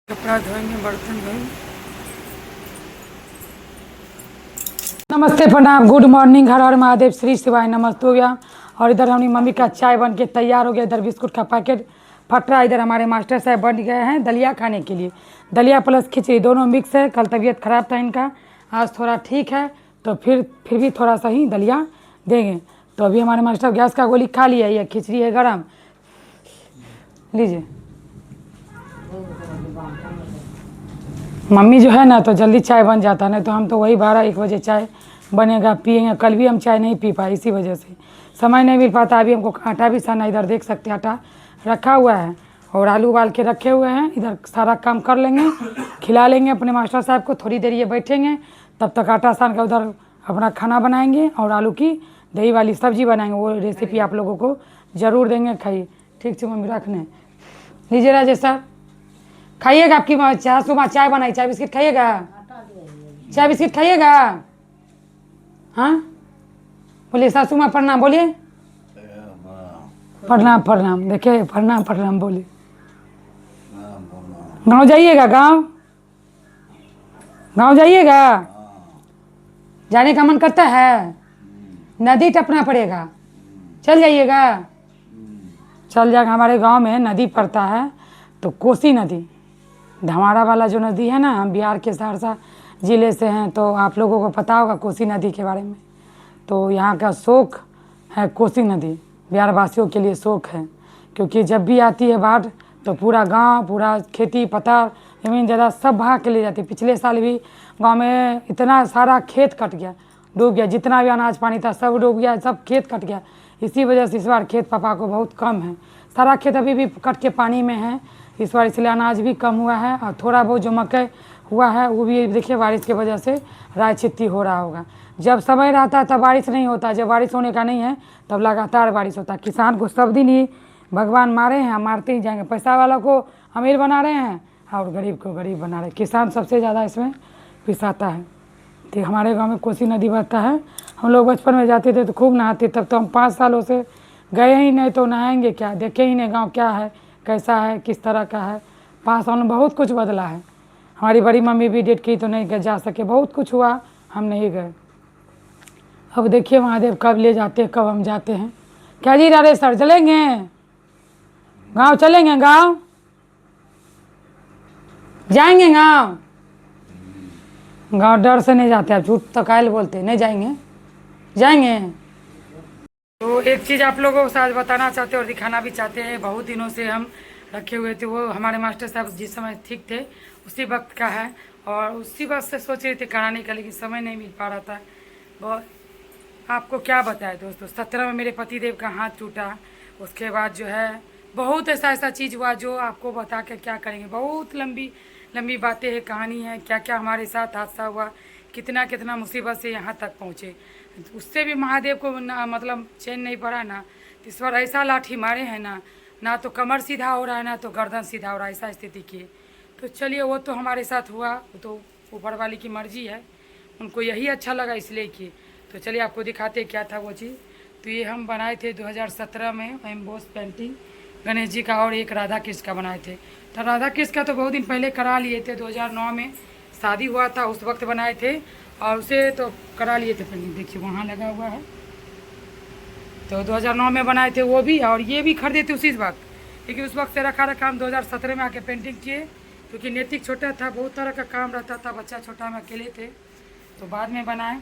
कपड़ा धोएंगे, बर्तन धोएंगे। नमस्ते, प्रणाम, गुड मॉर्निंग, हर हर महादेव, श्री शिवाय नमस्तु भैया। और इधर हमारी मम्मी का चाय बन के तैयार हो गया। इधर बिस्कुट का पैकेट फट रहा है। इधर हमारे मास्टर साहब बन गए हैं दलिया खाने के लिए। दलिया प्लस खिचड़ी दोनों मिक्स है। कल तबीयत खराब था इनका, आज थोड़ा ठीक है, तो फिर भी थोड़ा सा ही दलिया देंगे। तो अभी हमारे मास्टर गैस का गोली खा लिया। ये खिचड़ी है गरम, लीजिए। मम्मी जो है ना तो जल्दी चाय बन जाता है, नहीं तो हम तो वही 12-1 बजे चाय बनेगा पिएंगे। कल भी हम चाय नहीं पी पाए, इसी वजह से समय नहीं मिल पाता। अभी हमको आटा भी साना, इधर देख सकते हैं आटा रखा हुआ है और आलू उबाल के रखे हुए हैं। इधर सारा काम कर लेंगे, खिला लेंगे अपने मास्टर साहब को। थोड़ी देर ये बैठेंगे, तब तक आटा सान कर उधर अपना खाना बनाएंगे और आलू की दही वाली सब्जी बनाएंगे। वो रेसिपी आप लोगों को ज़रूर देंगे, खाइए। ठीक है मम्मी, रखने लीजिए। राजेश सर खाइएगा, आपकी चाय सुबह चाय बनाई, चाय बिस्किट खाइएगा, चाय बिस्किट खाइएगा। हाँ बोलिए सासू माँ प्रणाम, बोलिए प्रणाम प्रणाम। देखिए प्रणाम प्रणाम बोलिए। गांव जाइएगा, गांव जाइएगा, जाने का मन करता है? नदी टपना पड़ेगा, चल जाइएगा। चल जाएगा। हमारे गांव में नदी पड़ता है, तो कोसी नदी, धमाड़ा वाला जो नदी है ना, हम बिहार के सहरसा ज़िले से हैं, तो आप लोगों को पता होगा कोसी नदी के बारे में। तो यहाँ का शोक है कोसी नदी, बिहार वासियों के लिए शोक है, क्योंकि जब भी आती है बाढ़ तो पूरा गांव, पूरा खेती पथार, ज़मीन ज़्यादा सब बहा के ले जाती है। पिछले साल भी गांव में इतना सारा खेत कट गया, डूब गया। जितना भी अनाज पानी था सब डूब गया, सब खेत कट गया। इसी वजह से इस बार खेत पापा को बहुत कम है। सारा खेत अभी भी कट के पानी में है इस बार, इसलिए अनाज भी कम हुआ है। और थोड़ा बहुत जो मकई हुआ है वो भी देखिए बारिश की वजह से राय छित्ती हो रहा होगा। जब समय रहता है तब बारिश नहीं होता, जब बारिश होने का नहीं है तब लगातार बारिश होता है। किसान को सब दिन ही भगवान मारे हैं, मारते ही जाएंगे। पैसा वाला को अमीर बना रहे हैं और गरीब को गरीब बना रहे हैं। किसान सबसे ज़्यादा इसमें पिसाता है। तो हमारे गांव में कोसी नदी बहता है। हम लोग बचपन में जाते थे तो खूब नहाते। तब तो हम 5 सालों से गए ही नहीं, तो नहाएंगे क्या, देखे ही नहीं गाँव क्या है, कैसा है, किस तरह का है। 5 साल में बहुत कुछ बदला है। हमारी बड़ी मम्मी भी डेट की तो नहीं जा सके, बहुत कुछ हुआ, हम नहीं गए। अब देखिए महादेव कब ले जाते हैं, कब हम जाते हैं। क्या जी राधे सर, चलेंगे गांव, चलेंगे गांव, जाएंगे गांव। गांव डर से नहीं जाते, आप झूठ तो कायल बोलते, नहीं जाएंगे, जाएंगे। तो एक चीज़ आप लोगों को आज बताना चाहते हैं और दिखाना भी चाहते हैं। बहुत दिनों से हम रखे हुए थे, वो हमारे मास्टर साहब जिस समय ठीक थे उसी वक्त का है, और उसी वक्त से सोच रहे थे कराने का, लेकिन समय नहीं मिल पा रहा था। बहुत आपको क्या बताए दोस्तों, 17 में मेरे पतिदेव का हाथ टूटा। उसके बाद जो है बहुत ऐसा चीज़ हुआ जो आपको बता कर क्या करेंगे। बहुत लंबी लंबी बातें हैं, कहानी है, क्या क्या हमारे साथ हादसा हुआ, कितना कितना मुसीबत से यहाँ तक पहुँचे। उससे भी महादेव को ना मतलब चैन नहीं पड़ा ना। इस बार ऐसा लाठी मारे हैं ना, ना तो कमर सीधा हो रहा है ना तो गर्दन सीधा हो रहा है, ऐसा स्थिति की। तो चलिए वो तो हमारे साथ हुआ, वो तो ऊपर वाले की मर्जी है, उनको यही अच्छा लगा इसलिए कि। तो चलिए आपको दिखाते क्या था वो चीज़। तो ये हम बनाए थे 2017 में एम्बोस पेंटिंग गणेश जी का, और एक राधा कृष्ण का बनाए थे। तो राधा कृष्ण का तो बहुत दिन पहले करा लिए थे, 2009 में शादी हुआ था उस वक्त बनाए थे, और उसे तो करा लिए थे पेंटिंग। देखिए वहाँ लगा हुआ है, तो 2009 में बनाए थे वो भी, और ये भी खरीदे थे उसी वक्त। लेकिन उस वक्त से रखा हम 2017 में आके पेंटिंग किए, क्योंकि नैतिक छोटा था, बहुत तरह का काम रहता था, बच्चा छोटा में अकेले थे, तो बाद में बनाए।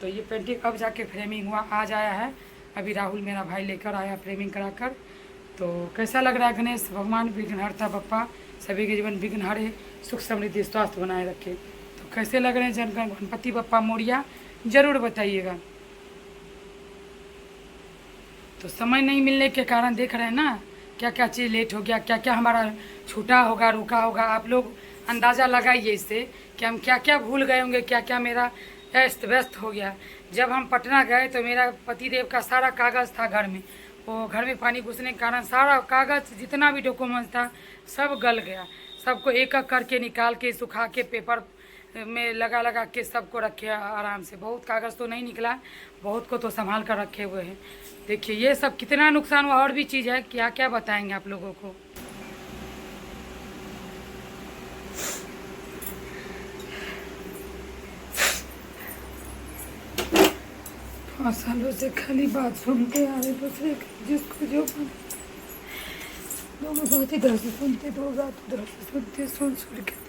तो ये पेंटिंग अब जाके फ्रेमिंग हुआ, आज आया है। अभी राहुल मेरा भाई लेकर आया फ्रेमिंग कराकर। तो कैसा लग रहा है? गणेश भगवान विघ्नहर्ता बप्पा सभी के जीवन विघ्न हरे, सुख समृद्धि स्वास्थ्य बनाए रखे। तो कैसे लग रहे हैं गणपति बप्पा मोरिया, ज़रूर बताइएगा। तो समय नहीं मिलने के कारण देख रहे हैं ना क्या क्या चीज़ लेट हो गया, क्या क्या हमारा छूटा होगा, रुका होगा। आप लोग अंदाज़ा लगाइए इससे कि हम क्या क्या भूल गए होंगे, क्या क्या मेरा अस्त व्यस्त हो गया। जब हम पटना गए तो मेरा पतिदेव का सारा कागज़ था घर में, वो घर में पानी घुसने के कारण सारा कागज़ जितना भी डॉक्यूमेंट्स था सब गल गया। सबको एक एक करके निकाल के सुखा के पेपर में लगा लगा के सबको रखे आराम से। बहुत कागज़ तो नहीं निकला, बहुत को तो संभाल कर रखे हुए हैं। देखिए ये सब कितना नुकसान हुआ। और भी चीज़ है, क्या क्या बताएंगे आप लोगों को। 5 सालों से खाली बात सुनते आ रहे, बस एक जिसको जो दोनों बहुत इधर से सुनते, दो बात उधर से सुनते, सुन के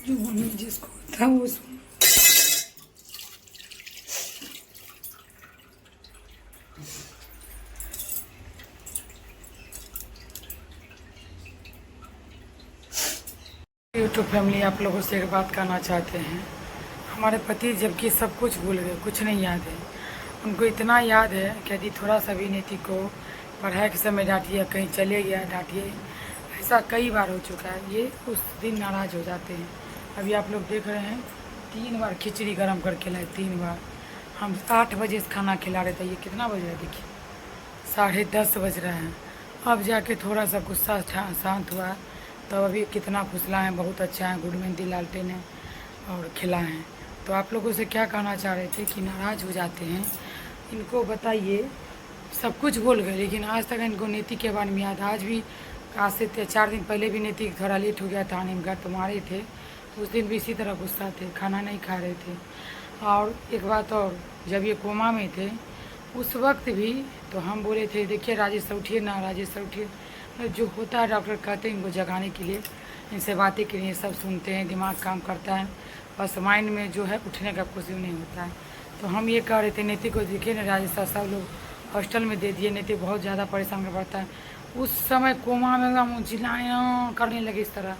जो मम्मी जिसको था वो सुन। यूट्यूब फैमिली, आप लोगों से एक बात कहना चाहते हैं। हमारे पति जबकि सब कुछ भूल गए, कुछ नहीं याद है उनको। इतना याद है कि यदि थोड़ा सा भी नीति को पढ़ाई के समय डांटिए, कहीं चले गया डांटिए, ऐसा कई बार हो चुका है। ये उस दिन नाराज़ हो जाते हैं। अभी आप लोग देख रहे हैं 3 बार खिचड़ी गर्म करके लाए, 3 बार। हम 8 बजे से खाना खिला रहे थे, ये कितना बज रहा है देखिए, 10:30 बज रहा है। अब जाके थोड़ा सा गुस्सा शांत हुआ, तो अभी कितना फुसलाए हैं, बहुत अच्छा है, गुड़ मेहंदी लालटेन है और खिलाए हैं। तो आप लोगों से क्या कहना चाह रहे थे कि नाराज़ हो जाते हैं। इनको बताइए, सब कुछ भूल गए लेकिन आज तक इनको नीति के बारे में याद। आज भी आज से 4 दिन पहले भी नीति थोड़ा लेट हो गया था, निमगर तुम्हारे थे, उस दिन भी इसी तरह गुस्सा थे, खाना नहीं खा रहे थे। और एक बात और, जब ये कोमा में थे उस वक्त भी तो हम बोले थे देखिए राजेश सर उठिए ना, राजेश सर उठिए। जो होता है डॉक्टर कहते हैं इनको जगाने के लिए, इनसे बातें के लिए, सब सुनते हैं, दिमाग काम करता है, बस माइंड में जो है उठने का कुछ भी नहीं होता है। तो हम ये कह रहे थे नीति को, देखिए ना राजेश सर सब लोग हॉस्टल में दे दिए, नीति बहुत ज़्यादा परेशान कर पड़ता है। उस समय कोमा में हम चिल्लाया करने लगे इस तरह।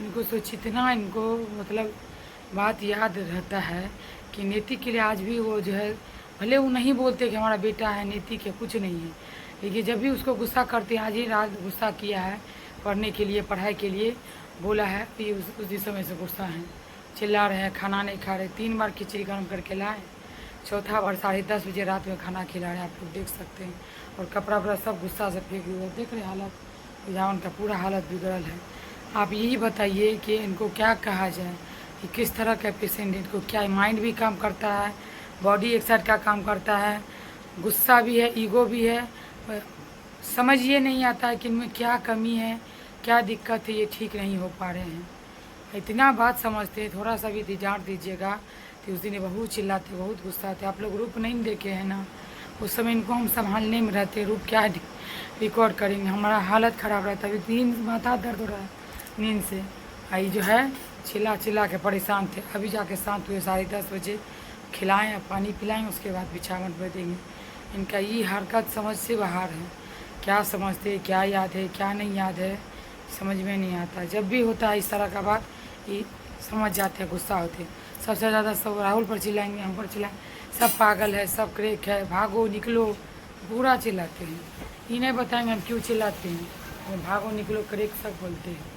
इनको सोच इतना इनको मतलब बात याद रहता है कि नीति के लिए आज भी वो जो है, भले वो नहीं बोलते कि हमारा बेटा है, नीति के कुछ नहीं है, लेकिन जब भी उसको गुस्सा करते हैं, आज ही रात गुस्सा किया है पढ़ने के लिए, पढ़ाई के लिए बोला है, तो ये उस समय से गुस्सा है, चिल्ला रहे हैं, खाना नहीं खा रहे। 3 बार खिचड़ी गर्म करके लाए, चौथा बार 10:30 बजे रात में खाना खिला रहे हैं, आप लोग देख सकते हैं। और कपड़ा वपड़ा सब गुस्सा से फेंक हुआ, देख रहे हालत, यहाँ उनका पूरा हालत बिगड़ल है। आप यही बताइए कि इनको क्या कहा जाए कि किस तरह का पेशेंट, इनको क्या माइंड भी काम करता है, बॉडी एक साइड का काम करता है, गुस्सा भी है, ईगो भी है, समझ ये नहीं आता है कि इनमें क्या कमी है, क्या दिक्कत है, ये ठीक नहीं हो पा रहे हैं। इतना बात समझते, थोड़ा सा भी डांट दीजिएगा तो उस दिन ये बहुत चिल्लाते, बहुत गुस्सा थे। आप लोग रूप नहीं देखे हैं ना, उस समय इनको हम संभालने में रहते, रूप क्या रिकॉर्ड करेंगे, हमारा हालत ख़राब रहता है। अभी नींद, माथा दर्द हो रहा है नींद से, आई जो है चिल्ला चिल्ला के परेशान थे। अभी जाके शांत हुए, 10:30 बजे खिलाएँ, पानी पिलाएँ, उसके बाद बिछावन पर देंगे। इनका ये हरकत समझ से बाहर है, क्या समझते, क्या याद है, क्या नहीं याद है, समझ में नहीं आता। जब भी होता है इस तरह का बात, ये समझ जाते हैं, गुस्सा होते। सबसे ज़्यादा सब राहुल पर चिल्लाएंगे, हम पर चिल्लाएंगे, सब पागल है, सब क्रेक है, भागो निकलो, पूरा चिल्लाते हैं। इन्हें बताएंगे हम क्यों चिल्लाते हैं, वो भागो निकलो क्रेक सब बोलते हैं।